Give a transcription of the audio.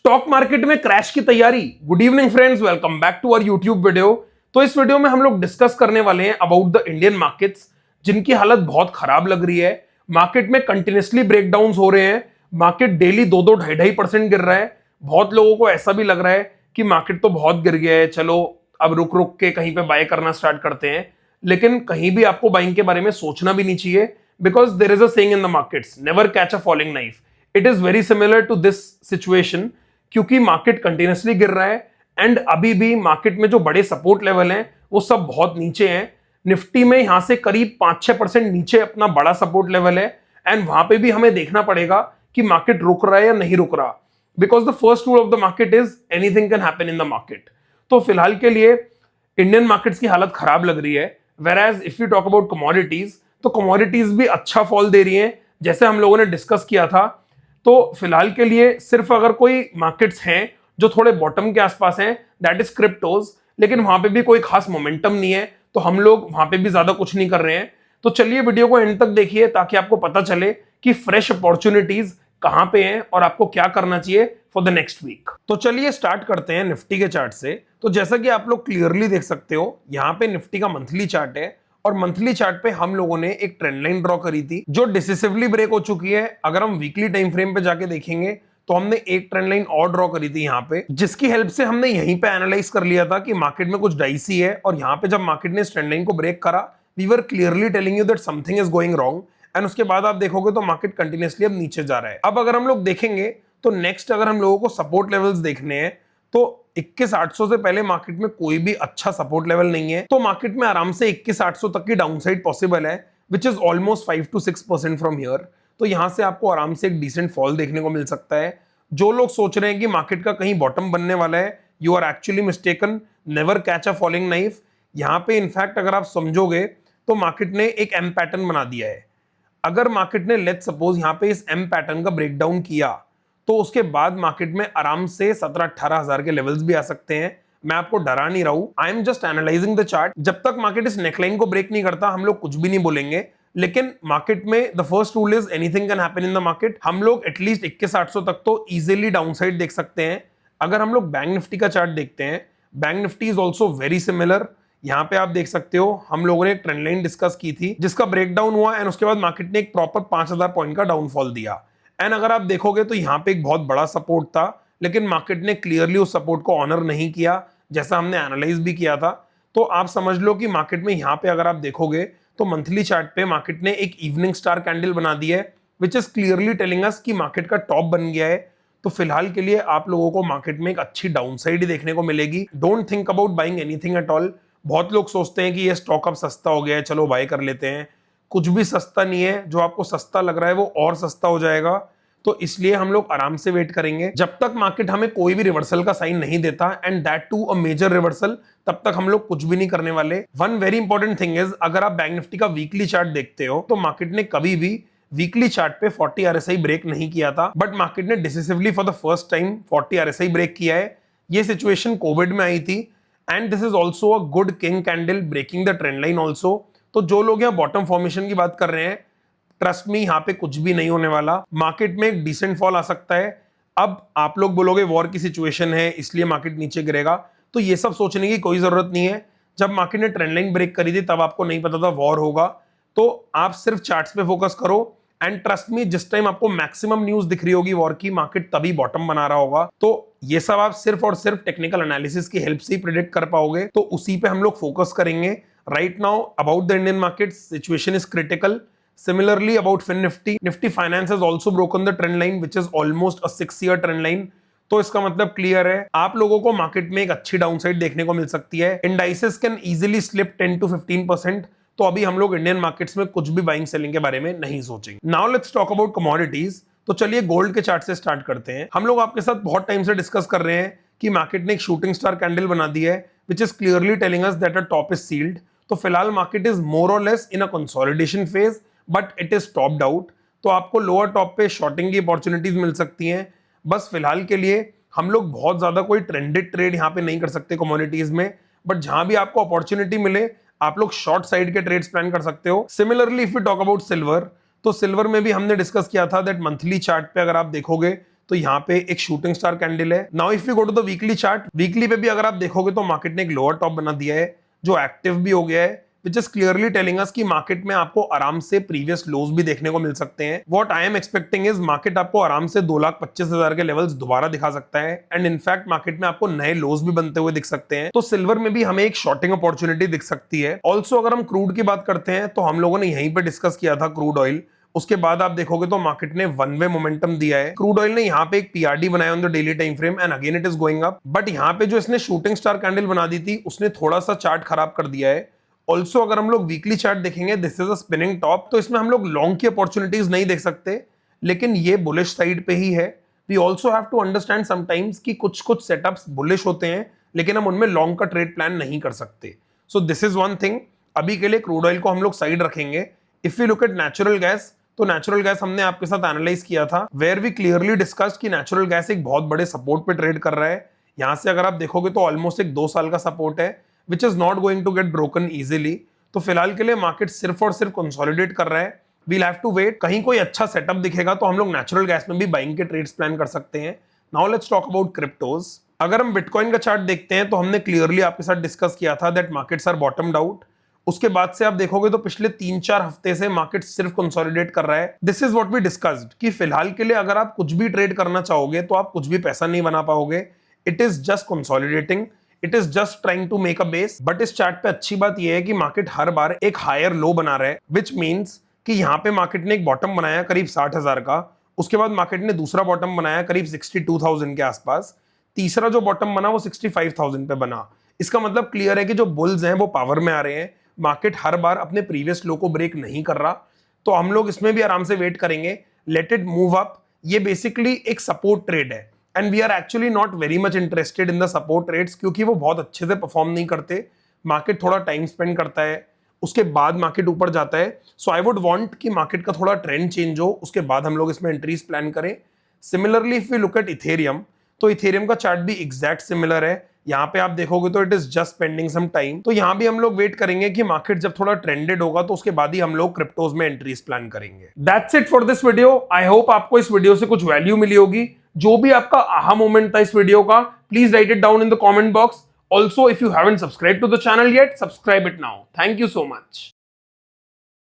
Stock market में crash की तैयारी। Good evening friends, welcome back to our YouTube video. तो इस वीडियो में हम लोग डिस्कस करने वाले हैं अबाउट द इंडियन मार्केट्स, जिनकी हालत बहुत खराब लग रही है। मार्केट में कंटिन्यूसली ब्रेकडाउन हो रहे हैं। मार्केट डेली 2-2 2.5% गिर रहा है। बहुत लोगों को ऐसा भी लग रहा है कि मार्केट तो बहुत गिर गया है, चलो अब रुक रुक के कहीं पे बाय करना स्टार्ट करते हैं। लेकिन कहीं भी आपको बाइंग के बारे में सोचना भी नहीं चाहिए, because there is a saying in the markets, never catch a falling knife. It is very similar to this situation, क्योंकि मार्केट कंटिन्यूसली गिर रहा है एंड अभी भी मार्केट में जो बड़े सपोर्ट लेवल हैं वो सब बहुत नीचे हैं। निफ्टी में यहां से करीब 5-6% नीचे अपना बड़ा सपोर्ट लेवल है एंड वहां पे भी हमें देखना पड़ेगा कि मार्केट रुक रहा है या नहीं रुक रहा, because the first rule of the market is anything can happen in the market. तो फिलहाल के लिए इंडियन मार्केट्स की हालत खराब लग रही है। Whereas if you talk about commodities, तो कमोडिटीज भी अच्छा फॉल दे रही हैं, जैसे हम लोगों ने डिस्कस किया था। तो फिलहाल के लिए सिर्फ अगर कोई मार्केट्स हैं जो थोड़े बॉटम के आसपास हैं, दैट इज क्रिप्टोज, लेकिन वहां पे भी कोई खास मोमेंटम नहीं है, तो हम लोग वहां पे भी ज्यादा कुछ नहीं कर रहे हैं। तो चलिए वीडियो को एंड तक देखिए ताकि आपको पता चले कि फ्रेश अपॉर्चुनिटीज कहां पे हैं और आपको क्या करना चाहिए फॉर द नेक्स्ट वीक। तो चलिए स्टार्ट करते हैं निफ्टी के चार्ट से। तो जैसा कि आप लोग क्लियरली देख सकते हो, यहाँ पे निफ्टी का मंथली चार्ट है और मंथली चार्ट पे हम लोगों ने एक ट्रेंड लाइन ड्रॉ करी थी जो डिसिसिवली ब्रेक हो चुकी है। अगर हम वीकली टाइम फ्रेम पे जाके देखेंगे तो हमने एक ट्रेंड लाइन और ड्रॉ करी थी यहाँ पे, जिसकी हेल्प से हमने यहीं पे एनालाइज कर लिया था कि मार्केट में कुछ डाइसी है। और यहाँ पे जब मार्केट ने इस ट्रेंड लाइन को ब्रेक करा, we were clearly telling you that something is going wrong. And उसके बाद आप देखोगे तो मार्केट कंटिन्यूसली अब नीचे जा रहा है। अब अगर हम लोग देखेंगे तो नेक्स्ट अगर हम लोगों को सपोर्ट लेवल्स देखने हैं तो 21,800 से पहले मार्केट में कोई भी अच्छा सपोर्ट लेवल नहीं है। तो मार्केट में आराम से 21,800 तक की डाउनसाइड पॉसिबल है, which is almost 5-6% from here. तो यहां से आपको आराम से एक डिसेंट फॉल देखने को मिल सकता है। जो लोग सोच रहे हैं कि मार्केट का कहीं बॉटम बनने वाला है, you are actually mistaken. Never catch a falling knife. यहां पे इनफैक्ट अगर आप समझोगे तो मार्केट ने एक एम पैटर्न बना दिया है। अगर मार्केट ने लेट्स सपोज यहां पे इस एम पैटर्न का ब्रेकडाउन किया तो उसके बाद मार्केट में आराम से 17-18 हजार के लेवल्स भी आ सकते हैं। मैं आपको डरा नहीं रहा हूं, I am just analysing the chart. जब तक मार्केट इस नेकलाइन को ब्रेक नहीं करता हम लोग कुछ भी नहीं बोलेंगे। लेकिन मार्केट में the first rule is anything can happen in the market. हम लोग एटलीस्ट 21,800 तक तो इजीली डाउनसाइड देख सकते हैं। अगर हम लोग बैंक निफ्टी का चार्ट देखते हैं, bank Nifty is also very similar. यहाँ पे आप देख सकते हो हम लोगों ने एक ट्रेंड लाइन डिस्कस की थी जिसका ब्रेकडाउन हुआ एंड उसके बाद मार्केट ने एक प्रॉपर 5,000 पॉइंट का डाउनफॉल दिया। एंड अगर आप देखोगे तो यहाँ पे एक बहुत बड़ा सपोर्ट था, लेकिन मार्केट ने क्लियरली उस सपोर्ट को ऑनर नहीं किया, जैसा हमने एनालाइज भी किया था। तो आप समझ लो कि मार्केट में यहाँ पे अगर आप देखोगे तो मंथली चार्ट पे मार्केट ने एक इवनिंग स्टार कैंडल बना दी है, विच इज क्लियरली टेलिंग अस कि मार्केट का टॉप बन गया है। तो फिलहाल के लिए आप लोगों को मार्केट में एक अच्छी डाउनसाइड ही देखने को मिलेगी। Don't think about buying anything at all. बहुत लोग सोचते हैं कि ये स्टॉक अब सस्ता हो गया है, चलो बाय कर लेते हैं। कुछ भी सस्ता नहीं है, जो आपको सस्ता लग रहा है वो और सस्ता हो जाएगा। तो इसलिए हम लोग आराम से वेट करेंगे जब तक मार्केट हमें कोई भी रिवर्सल का साइन नहीं देता, and that too a major reversal, तब तक हम लोग कुछ भी नहीं करने वाले। One very important thing is, अगर आप बैंक निफ्टी का वीकली चार्ट देखते हो तो मार्केट ने कभी भी वीकली चार्ट पे 40 RSI ब्रेक नहीं किया था, बट मार्केट ने decisively for the first time 40 RSI break किया है। ये सिचुएशन कोविड में आई थी and this is also a good king candle breaking the trend line also. तो जो लोग यहाँ बॉटम फॉर्मेशन की बात कर रहे हैं, ट्रस्ट मी यहाँ पे कुछ भी नहीं होने वाला। मार्केट में एक डिसेंट फॉल आ सकता है। अब आप लोग बोलोगे वॉर की सिचुएशन है इसलिए मार्केट नीचे गिरेगा, तो ये सब सोचने की कोई जरूरत नहीं है। जब मार्केट ने ट्रेंड लाइन ब्रेक करी थी तब आपको नहीं पता था वॉर होगा। तो आप सिर्फ चार्ट्स पे फोकस करो एंड ट्रस्ट मी, जिस टाइम आपको मैक्सिमम न्यूज दिख रही होगी वॉर की, मार्केट तभी बॉटम बना रहा होगा। तो ये सब आप सिर्फ और सिर्फ टेक्निकल एनालिसिस की हेल्प से ही प्रेडिक्ट कर पाओगे। तो उसी पे हम लोग फोकस करेंगे right now. About the Indian market, situation is critical. Similarly about Fin Nifty, Nifty Finance has also broken the trend line, which is almost a 6-year trend line. तो इसका मतलब क्लियर है, आप लोगों को मार्केट में एक अच्छी डाउनसाइड देखने को मिल सकती है। Indices can easily slip 10-15%। तो अभी हम लोग इंडियन मार्केट्स में कुछ भी बाइंग सेलिंग के बारे में नहीं सोचेंगे। Now let's talk about commodities. तो चलिए गोल्ड के चार्ट से स्टार्ट करते हैं। हम लोग आपके साथ बहुत टाइम से डिस्कस कर रहे हैं कि मार्केट ने एक शूटिंग स्टार कैंडल बना दी है, which is clearly telling us that a top is sealed. तो फिलहाल market is more or less in a consolidation phase, but it is topped out. तो आपको लोअर टॉप पे शॉर्टिंग की अपॉर्चुनिटीज मिल सकती हैं। बस फिलहाल के लिए हम लोग बहुत ज्यादा कोई ट्रेंडेड ट्रेड यहाँ पे नहीं कर सकते कमोडिटीज में, बट जहां भी आपको अपॉर्चुनिटी मिले आप लोग शॉर्ट साइड के ट्रेड्स प्लान कर सकते हो। Similarly if you talk about silver, तो सिल्वर में भी हमने डिस्कस किया था दैट मंथली चार्ट पे अगर आप देखोगे तो यहाँ पे एक शूटिंग स्टार कैंडल है। Now if you go to the weekly chart, weekly पे भी अगर आप देखोगे तो मार्केट ने एक लोअर टॉप बना दिया है जो एक्टिव भी हो गया है, विच इज क्लियरली टेलिंग अस कि मार्केट में आपको आराम से प्रीवियस लोज भी देखने को मिल सकते हैं। What I am expecting is market आपको आराम से 2,25,000 के लेवल्स दोबारा दिखा सकता है एंड इनफैक्ट मार्केट में आपको नए लोज भी बनते हुए दिख सकते हैं। तो सिल्वर में भी हमें एक शॉर्टिंग अपॉर्चुनिटी दिख सकती है। ऑल्सो अगर हम क्रूड की बात करते हैं तो हम लोगों ने यहीं पे डिस्कस किया था क्रूड ऑयल, उसके बाद आप देखोगे तो मार्केट ने वन वे मोमेंटम दिया है। क्रूड ऑयल ने यहाँ पे एक पीआरडी बनाया on the daily time frame and again it is going up, but यहाँ पे जो इसने शूटिंग स्टार कैंडल बना दी थी उसने थोड़ा सा चार्ट खराब कर दिया है। ऑल्सो अगर हम लोग वीकली चार्ट देखेंगे, this is a spinning top, तो इसमें हम लोग लॉन्ग की अपॉर्चुनिटीज नहीं देख सकते, लेकिन ये बुलिश साइड पे ही है। We also have to understand sometimes कि कुछ कुछ सेटअप्स बुलिश होते हैं लेकिन हम उनमें लॉन्ग का ट्रेड प्लान नहीं कर सकते। So this is one thing. अभी के लिए क्रूड ऑयल को हम लोग साइड रखेंगे। If you look at natural gas, तो नेचुरल गैस हमने आपके साथ एनालाइज किया था, वेयर वी क्लियरली डिस्कस्ड कि नेचुरल गैस एक बहुत बड़े सपोर्ट पे ट्रेड कर रहा है। यहां से अगर आप देखोगे तो ऑलमोस्ट एक 2 साल का सपोर्ट है which is not going to get broken easily. तो फिलहाल के लिए मार्केट सिर्फ और सिर्फ कंसोलिडेट कर रहा है। वील हैव टू वेट, कहीं कोई अच्छा सेटअप दिखेगा तो हम लोग नेचुरल गैस में भी बाइंग के ट्रेड्स प्लान कर सकते हैं। Now let's talk about cryptos. अगर हम बिटकॉइन का चार्ट देखते हैं तो हमने क्लियरली आपके साथ डिस्कस किया था that markets are bottomed out. उसके बाद से आप देखोगे तो पिछले 3-4 हफ्ते से मार्केट सिर्फ कंसोलिडेट कर रहा है। This is what we discussed कि फिलहाल के लिए अगर आप कुछ भी ट्रेड करना चाहोगे तो आप कुछ भी पैसा नहीं बना पाओगे। It is just consolidating, it is just trying to make a base. But इस चार्ट पे अच्छी बात यह है कि मार्केट हर बार एक हायर लो बना रहा है, विच मीन्स कि यहाँ पे मार्केट ने एक बॉटम बनाया करीब 60,000 का, उसके बाद मार्केट ने दूसरा बॉटम बनाया करीब 62,000 के आसपास, तीसरा जो बॉटम बना वो 65,000 पे बना। इसका मतलब क्लियर है कि जो बुल्स हैं वो पावर में आ रहे हैं। मार्केट हर बार अपने प्रीवियस लो को ब्रेक नहीं कर रहा, तो हम लोग इसमें भी आराम से वेट करेंगे, लेट इट मूव अप। ये बेसिकली एक सपोर्ट ट्रेड है and we are actually not very much interested in the support trades, क्योंकि वो बहुत अच्छे से परफॉर्म नहीं करते। मार्केट थोड़ा टाइम स्पेंड करता है, उसके बाद मार्केट ऊपर जाता है। सो आई वुड वांट कि मार्केट का थोड़ा ट्रेंड चेंज हो, उसके बाद हम लोग इसमें एंट्रीज प्लान करें। Similarly if we look at Ethereum, तो इथेरियम का चार्ट भी एग्जैक्ट सिमिलर है। यहाँ पे आप देखोगे तो it is just pending some time. तो यहाँ भी हम लोग वेट करेंगे कि मार्केट जब थोड़ा ट्रेंडेड होगा तो उसके बाद ही हम लोग क्रिप्टोज में एंट्रीज प्लान करेंगे। That's it for this video. I hope आपको इस वीडियो से कुछ वैल्यू मिली होगी। जो भी आपका आहा मोमेंट था इस वीडियो का, please write it down in the comment box. Also if you haven't subscribe to the channel yet, subscribe it now. Thank you so much.